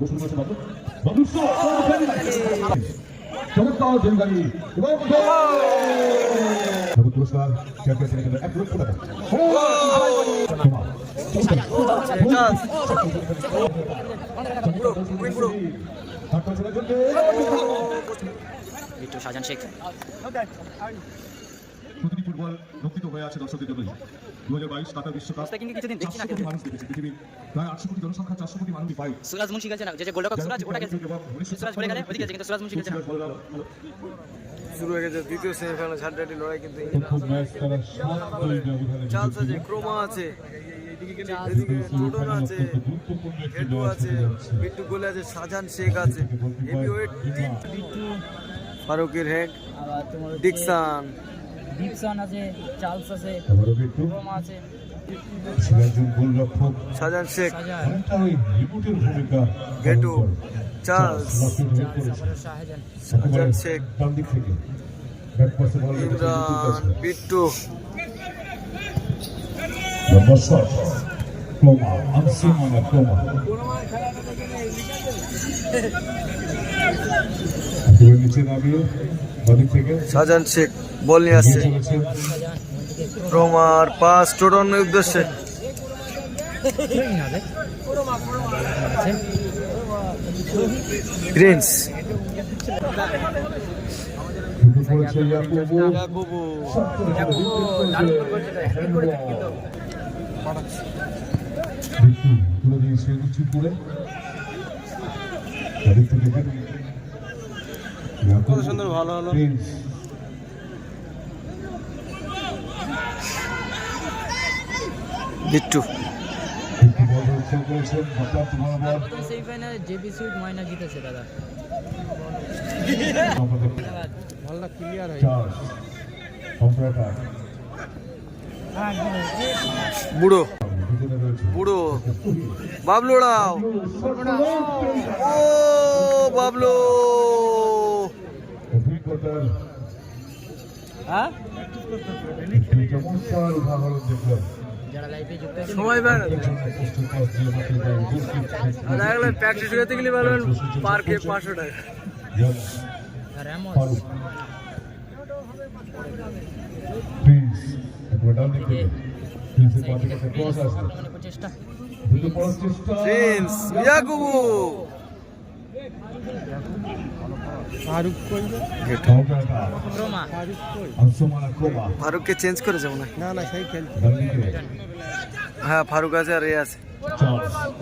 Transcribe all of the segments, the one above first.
শুরু করেছে বাবলু চমৎকার ডেলিভারি এবং পুরস্কার চ্যাম্পিয়ন জন্য 1 লক্ষ টাকা। বিট্টু শাহজাহান শেখ প্রতিটি ফুটবল রক্ষিত হয়ে আছে দর্শকদের জন্যই। 2022 কাতার বিশ্বকাপ কিছুদিন দেখছি না মানুষ দেখেছে পৃথিবীর প্রায় 800 কোটি জনসংখ্যা 400 কোটি মানুষ পায়। সুরাজ মুন্সি গেছে না, যে গোল্ডকাপ সুরাজ ওটা গেছে, সুরাজ পড়ে গেলে ওদিকে গেছে, কিন্তু সুরাজ মুন্সি গেছে না। শুরু হয়ে গেছে দ্বিতীয় সেমিফাইনাল ঝাড়াটি লড়াই, কিন্তু চান্স আছে, ক্রোমা আছে, এদিকে টুডন আছে, হেডু আছে, বিট্টু গোলে আছে, শাহজাহান শেখ আছে, হেভিওয়েট ফারুকের হেড, ডিকসন আছে, চার্লস আছে, ক্রোমা আছে, শাহজাহান শেখ, হেডু, চার্লস, শাহজাহান শেখ, ইমরান, বিট্টু, শাহজাহান শেখ বল নিয়ে আসছে, ক্রোমার পাস টোটনের উদ্দেশ্যে, প্রিন্স, কত সুন্দর, ভালো হলো। বিট্টু সেমিফাইনালে জেবি সুইট ময়না জিতেছে দাদা। বলটা ক্লিয়ার হয়। বুড়ো বুড়ো বাবলু উড়াও, ও বাবলু, হ্যাঁ সময় পায় না, দেখলেন প্র্যাকটিস করতে গেলে বলবেন পার্কে 500 টাকা। প্রিন্স ইয়াকুবু, ফারুককে চেঞ্জ করেছে মনে হয়, হ্যাঁ ফারুক আছে আর এ আছে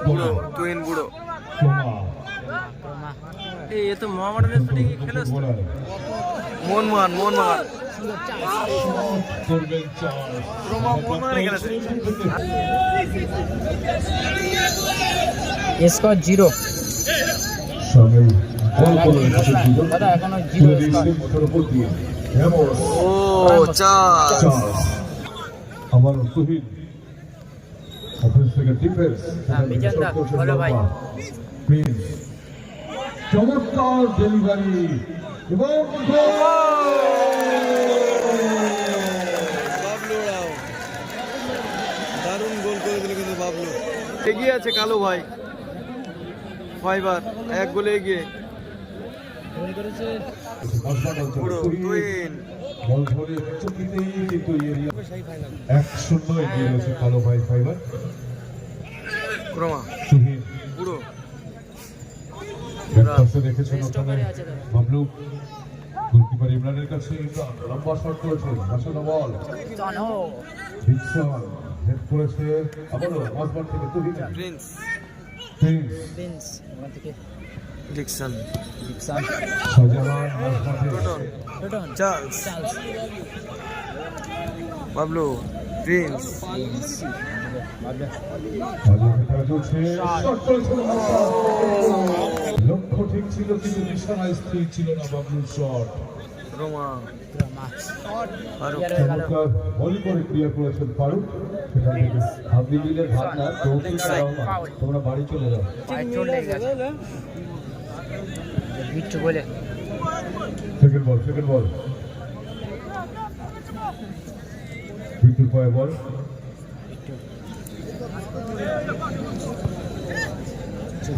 বুড়ো, তুইন বুড়ো, এই তো মোহামেডানের সাথে কি খেলে মোহনবাগান, মোহনবাগান খেলেছে। স্কোর 0 দাদা, এখনো 0 স্কোর। ও চার্লস, আমার তুহিন অফেন্স থেকে ডিফেন্স, বিজেন্দা ভালো ভাই, প্রিন্স চমৎকার ডেলিভারি এবং বাবলু রাও দারুণ গোল করে দিল, কিন্তু বাবলু এগিয়ে আছে, কালো ভাই ফাইবার 1 গোলে এগিয়ে, পুরো টুইন বল ধরে চকিতেই কিন্তু 1-0 এগিয়ে রয়েছে কালো ভাই ফাইবার। ক্রোমা তুহিন পুরো ব্যাকপাসে রেখেছেন ওখানে বাবলু, গোলকিপার ইমরানের কাছে ইমরান লম্বা শট করেছে, আসলে বল ডিকসন হেড করেছে, আবারও মাঝমাঠ থেকে তুহিন, প্রিন্স, প্রিন্স ওখান থেকে ডিকসন, শাহজাহান মাঝমাঠে, Toton, Charles, Charles, Bablu, Prince, লক্ষ্য ঠিক ছিল কিন্তু নিশানা স্থির ছিল না বাবলুর শট। রোমা, ফারুক চমৎকার বলি করে ক্রিয়া করেছেন ফারুক। সেখান থেকে হাবলি মিলের ভাবনা তৌফিক রহমান, তোমরা বাড়ি চলে যাও। বিট্টু বলে সেকেন্ড বল বিট্টুর পায়ে বল,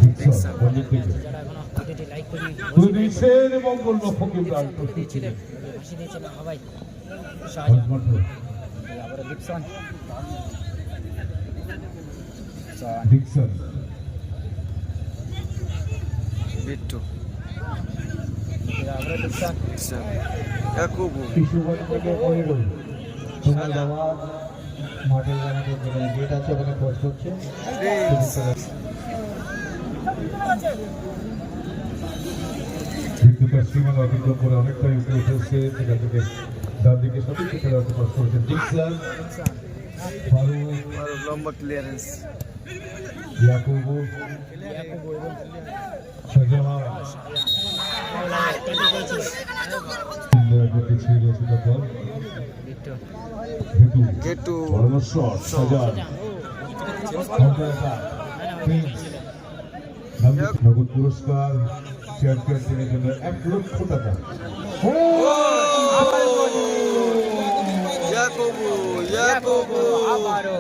ডিকসন বলের দিকে যারা এখনো ভিডিওটি লাইক করি তুলে দিয়েছেন এবং গোল রক্ষক ইমরান প্রস্তুত দিয়েছিলেন ছিলেন হাসি দিয়েছিলেন সবাই শাহজাহান মাঝমাঠে আবার ডিকসন ডিকসন বিট্টু আবার ডিকসন ইয়াকুবু কিশোরগঞ্জ থেকে অনিরুল তোমার বাবা মাঠের আমাদের গেট আছে ওখানে খোঁজ করছে বিদ্যুতের সীমানা অতিক্রম করে অনেকটাই উপরে উঠেছে সেখান থেকে ডান দিকে সঠিক খেলাতে পাস করেছেন ডিকসন ফারুক লম্বা ক্লিয়ারেন্স ইয়াকুবু শাহজাহান পিছিয়ে রয়েছে তখন বিট্টু ভিটু গেটু বড় shot Shahjahan counter attack Prince নগদ পুরস্কার চ্যাম্পিয়ন টিমের জন্য 1 লক্ষ টাকা ইয়াকুবু ইয়াকুবু আবারও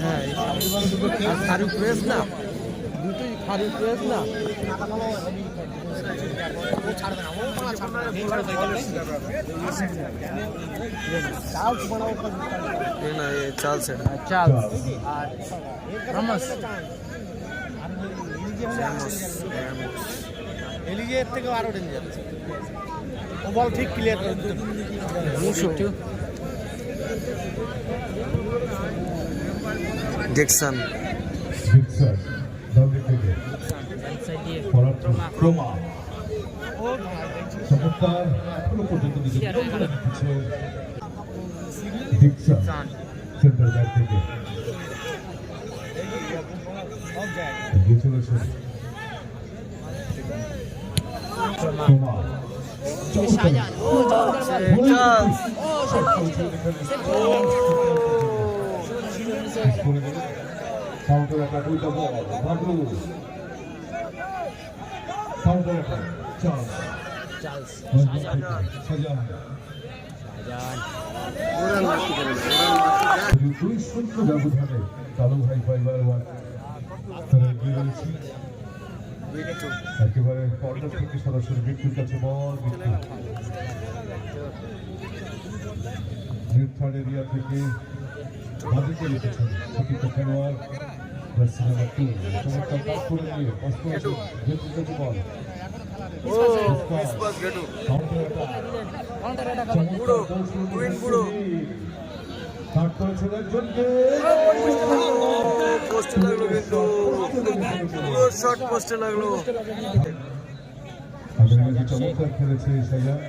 হ্যাঁ ফারুক প্রেস না দুটোই ফারুক প্রেস না ये ना ये चाल से চাল আর রমস এলিগের থেকে আরো ডেঞ্জার ও বল ঠিক ক্লিয়ার করে দিতে বিট্টু ডিকসন ডিকসন ডান দিক থেকে রাইট সাইড দিয়ে পরার্থ ক্রমা চমৎকার এখনো পর্যন্ত নিজের দখলে রেখেছে ডিকসন সেন্টার ব্যাক থেকে এগিয়ে চলেছে ক্রমা শাহজাহান ও কাউন্টার অ্যাটাক উইটা ball Bablu counter attack chance Charles Shahjahan Shahjahan দুই শূন্য ব্যবধানে কালো ভাই ফাইবার ওয়ান তারা এগিয়ে রয়েছে বিট্টু একেবারে কর্নার থেকে সরাসরি বিট্টুর কাছে বল বিট্টু মিড থার্ড এরিয়া থেকে বাদিকে রেখেছেন সতীর্থ খেলোয়াড় জার্সি নাম্বার 2 চমৎকার পাস করে নিয়ে পাস করেছে বিট্টুর কাছে বল ও ইসপাস গেটু কাউন্টার অ্যাটাক চমৎকার কুইন বুড়ো কাট করেছেন একজনকে পোস্টে লাগলো কিন্তু পুরো শট পোস্টে লাগলো আগের ম্যাচে চমৎকার খেলেছে শাহজাহান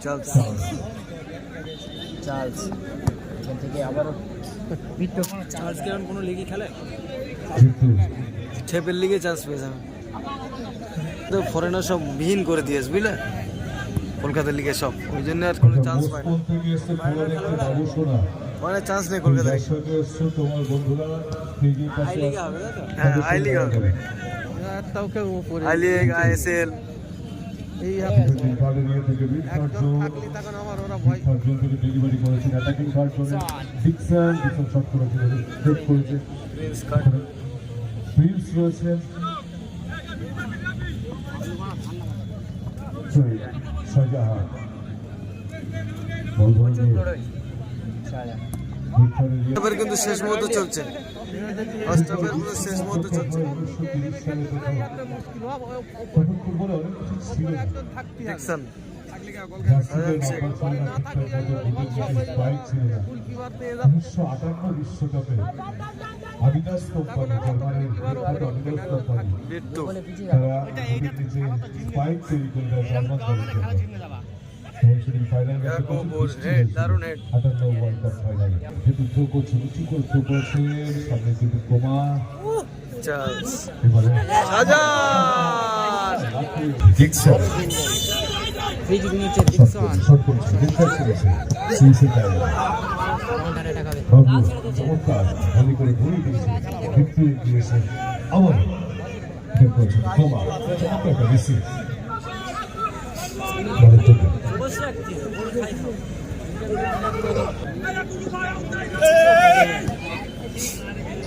চার্লস চার্লস এখান থেকে আবারও বিট্টু চার্জ কেমন কোনো লিগে খেলে বিট্টু ছেপের লিগে চান্স পেয়েছে তো ফরেনার সব বিহীন করে দিয়েছে বুঝলে কলকাতার লিগে সব ওই জন্য আর কোনো চান্স পায় না মোস্ট থেকে এসে পুরো দেখতে বাবু সোনা মানে চান্স নেই কলকাতায় দর্শকে এসছে তোমার বন্ধুরা এগিয়ে পাশে হ্যাঁ আই লিগ হবে তাও কেউ উপরে আই লিগ আইএসএল এই থার্ড এরিয়া থেকে মিড থার্ড জোন তখন আমার ওরা ভয় থার্ড জোন থেকে ডেলিভারি করেছেন অ্যাটাকিং থার্ড জোনে ডিকসন শট করেছে হেড করেছে প্রিন্স রয়েছেন শাহজাহান বল ধরে নিয়ে শাহজাহান মিড থার্ড এরিয়া এবার কিন্তু শেষ মুহূর্ত চলছে ফার্স্ট হাফের পুরো শেষ মুহূর্ত চলছে 1930 সালে তখন ফুটবলে অনেক কিছু ছিল না ডিকসন জার্সিতে নাম্বার 6 না ঠিকঠাক মতো স্পাইক ছিল না 1958 বিশ্বকাপে আদিদাস কোম্পানি জার্মানির বিখ্যাত আদিদাস কোম্পানি বিট্টু বলে পিছিয়ে তারা ওদের নিচে স্পাইক তৈরি করে দেয় জার্মান দলের জন্য এবং সেদিন ফাইনাল ম্যাচে ইয়াকুব প্রচুর বৃষ্টি হেড, হয়েছিল। দারুণ হেড। 58 ওয়ার্ল্ড কাপ ফাইনালে যেহেতু থ্রো করছে উঁচু করে থ্রো করেছে সামনে কিন্তু কোমা চার্লস এবারে শাহজাহান ডিকসন ফ্রিজ নিচে ডিকসন শট করেছে ডিফেন্স করেছে সিএসএ টাইম কাউন্টার অ্যাটাক হবে বাবু চমৎকার ভালো করে ঘুরিয়ে দিয়েছে ভিক্টরি দিয়েছে আবার হেড করেছে কোমা চমৎকার রিসিভ বলের থেকে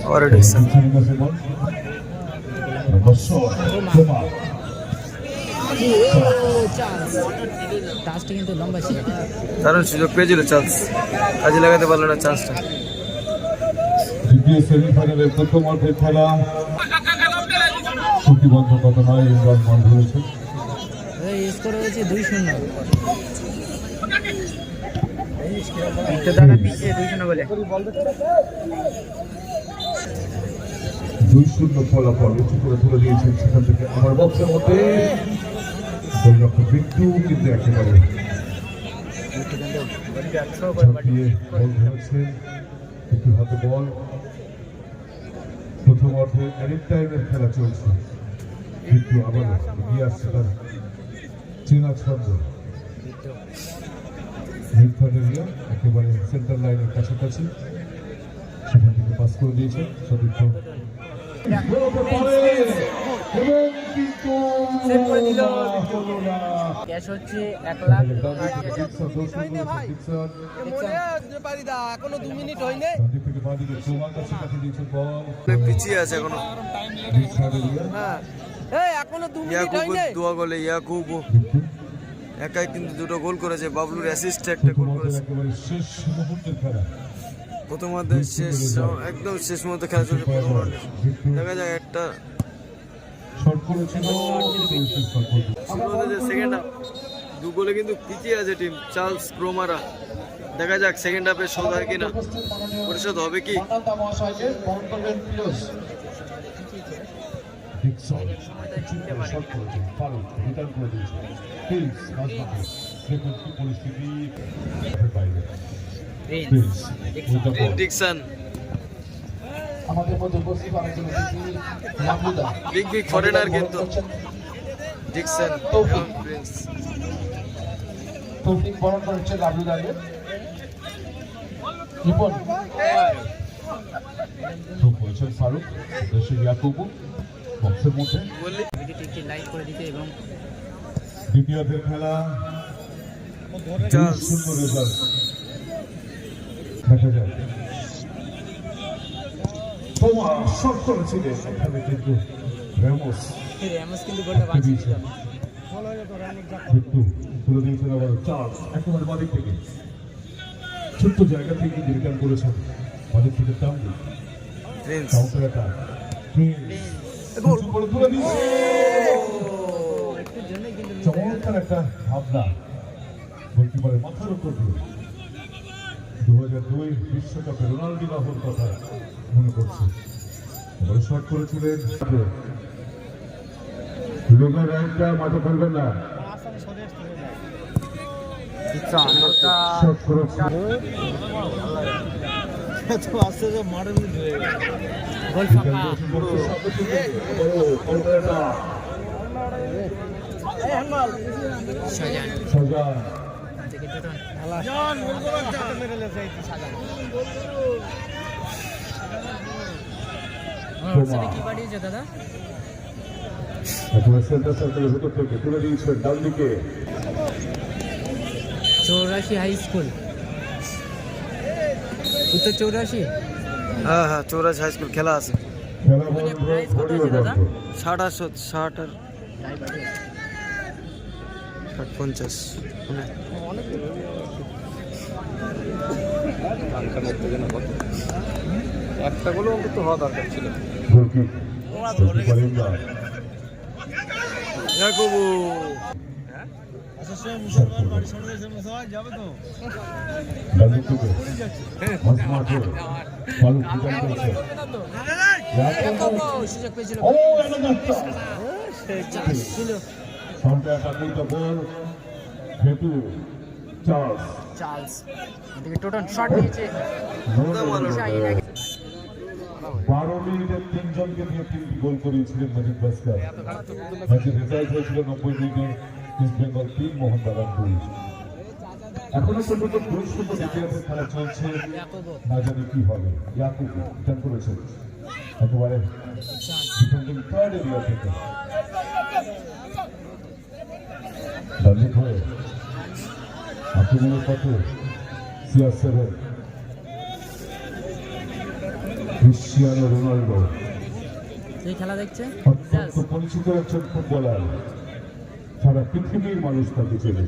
আবার ডিকসন টাচটা কিন্তু লম্বা ছিল। দারুণ সুযোগ পেয়েছিল চান্স, কাজে লাগাতে পারলো না চান্সটা। দ্বিতীয় সেমিফাইনালের প্রথম অর্ধের খেলা প্রতিবন্ধকতা নয়, ইমরান বল ধরেছে। স্কোর হয়েছে 2-0। একটু দাদা পিছিয়ে 2-0 বলে। 2-0 ফলাফল উঁচু করে তুলে দিয়েছেন সেখান থেকে আমার বক্সের মধ্যে গোলরক্ষক বিট্টু কিন্তু একেবারে ঝাঁপিয়ে বল ধরেছেন। একটু হাতে বল। প্রথম অর্ধে অ্যাডিট টাইমের খেলা চলছে। বিট্টু আবার এগিয়ে আসছে তার চেনা ছন্দ। মিডফিল্ডার একেবারে সেন্টার লাইনের কাছাকাছি, সেখান থেকে পাস করে দিয়েছে সতীর্থ। ক্যাশ হচ্ছে 1 লাখ। এখনো 2 মিনিট হয়নি। পিছিয়ে আছে এখনো। এখনো 2 মিনিট ইয়াকুব হয়নি। দোয়া গোলে, ইয়াকুব একাই কিন্তু দুটো গোল করেছে, বাবলুর অ্যাসিস্টে একটা গোল করেছে। শেষ মুহূর্তের খেলা, প্রথম অর্ধের শেষ, একদম শেষ মুহূর্তে খেলা চলছে প্রথম অর্ধে। দেখা যাক একটা শট করেছিল সেকেন্ড হাফ, 2 গোলে কিন্তু পিছিয়ে আছে টিম চার্লস ক্রোমারা। দেখা যাক সেকেন্ড হাফে শোধ হয় কিনা, পরিশোধ হবে কি। ডিকসন আমাদের মধ্যে উপস্থিত আরেকজন অতিথি লাবলুদা। বিগ বিগ ফরেনার কিন্তু ডিকসন এবং প্রিন্স। তৌফিক বরণ করেছে লাবলুদাকে। রিপন ফারুক দেশে ইয়াকুবু বক্সের মধ্যে। ভিডিওটি লাইক করে দিতে এবং দ্বিতীয়ার্ধের খেলা চার্লস সুন্দর রেজাল্ট দেখা যায়। তোমার শট করেছিলেন এখানে কিন্তু রেমোস র্যামোস কিন্তু গোলটা বাঁচিয়েছিল। একটু তুলে দিয়েছেন আবার চার্লস একেবারে বাদিক থেকে ছোট্ট জায়গা থেকে কিন্তু রিটার্ন করেছেন বাদিক থেকে টাউন প্রিন্স কাউন্টার অ্যাটাক গোল করে তুলে দিয়েছে। একটু জন্যই কিন্তু চমৎকার একটা ভাবনা গোলকিপারের মাথার উপর দিয়ে 2002 বিশ্বকাপে রোনাল্ডিনোর কথা মনে করছে। এবারে শট করেছিলেন লোকের রাইটটা মাঠে ফেলবেন না, শট করেছিলেন গোল ফাঁকা। শাহজাহান সাজান থেকে টোটন সেটা কি পাঠিয়েছে দাদা? একেবারে সেন্টার সার্কেলের ভেতর থেকে তুলে দিয়েছেন ডান দিকে 84 হাই স্কুল, উত্তর 84। হ্যাঁ হ্যাঁ 84 হাই স্কুল খেলা আছে। খেলা বন্ধ, ঘড়িও বন্ধ। 60 আর 50 একটা গোল অন্তত হওয়া দরকার ছিল। গোলকিপার ইমরান ইয়াকুবু ডান দিক থেকে মাঝমাঠে ফারুক রিটার্ন করেছে। সুযোগ পেয়েছিল ও এটা যাচ্ছে ছিল সামনে একটা দুটো বল হেতু চার্লস চার্লস এদিকে টোটন শট নিয়েছে। 12 মিনিটে 3 জনকে দিয়ে 3টি গোল করিয়েছিলেন মজিদ ভাস্কর। ম্যাচের রেজাল্ট হয়েছিল 90 মিনিটে ইস্ট বেঙ্গল 3 মোহনবাগান 2। এখনো পর্যন্ত 2-0 দ্বিতীয়ার্ধের খেলা চলছে, না জানি কি হবে। ইয়াকুব রিটার্ন করেছে একেবারে ডিফেন্ডিং থার্ড এরিয়া থেকে ডান্ডিক হয়ে আক্রমণের পথে CR7 ক্রিশ্চিয়ানো রোনাল্ডো সেই খেলা দেখছে অত্যন্ত পরিচিত একজন ফুটবলার, সারা পৃথিবীর মানুষ তাকে চেনে।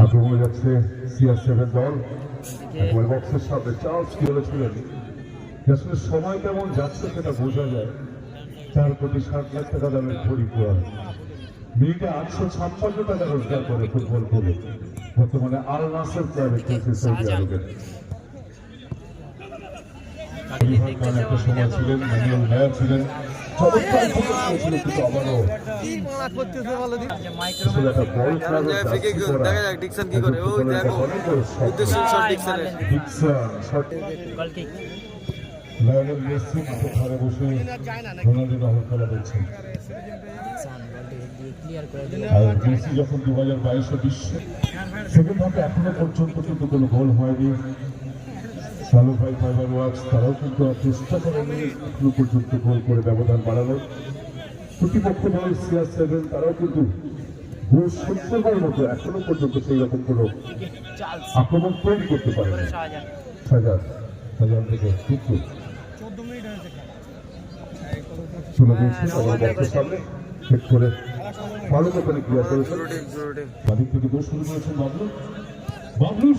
আক্রমণে যাচ্ছে CR7 দল। একবার বক্সের সামনে চার্লস কি বলেছিলেন যে আসলে সময় কেমন যাচ্ছে সেটা বোঝা যায় 4 কোটি 60 লাখ টাকা দামের ঘড়ি পরা মিনিটে 856 টাকা রোজগার করে ফুটবল করে বর্তমানে আল নাসের ক্লাবে খেলছে সৌদি আরবের। একটা সময় ছিলেন, ম্যানুয়েল নয়ার ছিলেন, চমৎকার ফুটবল খেলেছিলেন, কিন্তু আবারও আসলে একটা বল খেলার ফ্রি কিক দেখা যাক ডিকসন কি করে। ওই দেখো উদ্দেশ্য শট ডিকসনের। Dixon shot goal kick Lionel Messi মাঠে ধারে বসে রোনাল্ডো রাহুল খেলা দেখছেন। ক্লিয়ার করে দিল আর মেসি যখন 2022 বিশ্বে সেকেন্ড হাফে এখনো পর্যন্ত কিন্তু কোনো গোল হয়নি। সালু ভাই ফাইবার ওয়ার্কস তারাও কিন্তু চেষ্টা করেনি এখনো পর্যন্ত গোল করে ব্যবধান বাড়ানোর। প্রতিপক্ষ দল CR7 তারাও কিন্তু গোল সহ্য করার মতো এখনো পর্যন্ত সেই রকম কোনো আক্রমণ তৈরি করতে পারেনি। সাজান থেকে কিন্তু চলে গিয়েছে আমার বক্সের সামনে চেক করে ভালো করে ক্লিয়ার করেছেন। বাদিক থেকে দোষ শুরু করেছেন বাবলু। বাবলু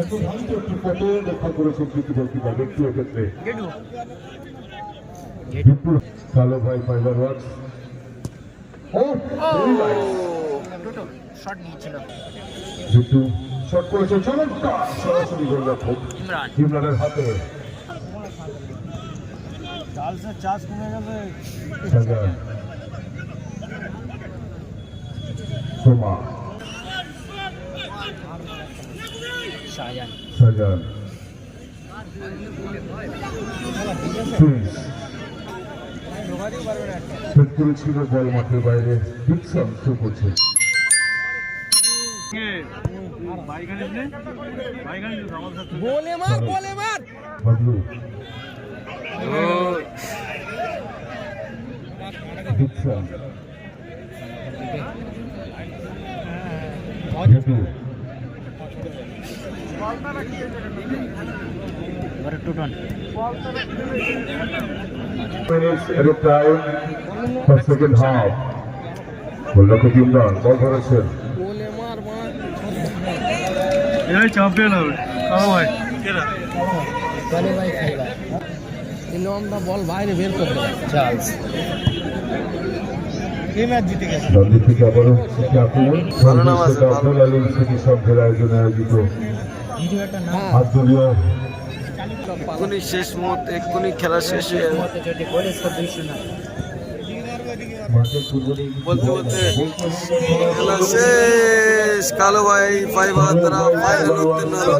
একটু পথে দেখা করেছেন কিন্তু গোলকিপার ব্যক্তির ক্ষেত্রে কালো ভাই ফাইবার ওয়ার্কস। শট নিয়েছিল কিন্তু শট করেছে চমৎকার সরাসরি গোলরক্ষক ইমরানের হাতে। সাজান সোমা শাহজাহান সাজান সেট করেছিল বল মাঠের বাইরে ডিকসন শো করছে। বাবলু ডিকসন গেটু Toton minutes at a time for second half. গোলরক্ষক ইমরান বল ধরেছেন। চ্যাম্পিয়ন হবে ভাই চলে ভাই খাইবা লম্বা বল বাইরে বের করতে চার্লস এই ম্যাচ জিতে গেছে। লন্ডন থেকে আবারও একটি আক্রমণ আব্দুল আলীম স্মৃতি সংঘের আয়োজনে আয়োজিত ভিডিওটা না আব্দুলীয় এক্ষুনি শেষ মুহূর্তে এক্ষুনি খেলা শেষ হয়ে যাবে। মতে যদি গোল স্কোর 2-0 মাঠের পূর্বদিক বলতে বলতে খেলা শেষ। কালো ভাই ফাইবার তারা ফাইনাল উত্তীর্ণ হলো।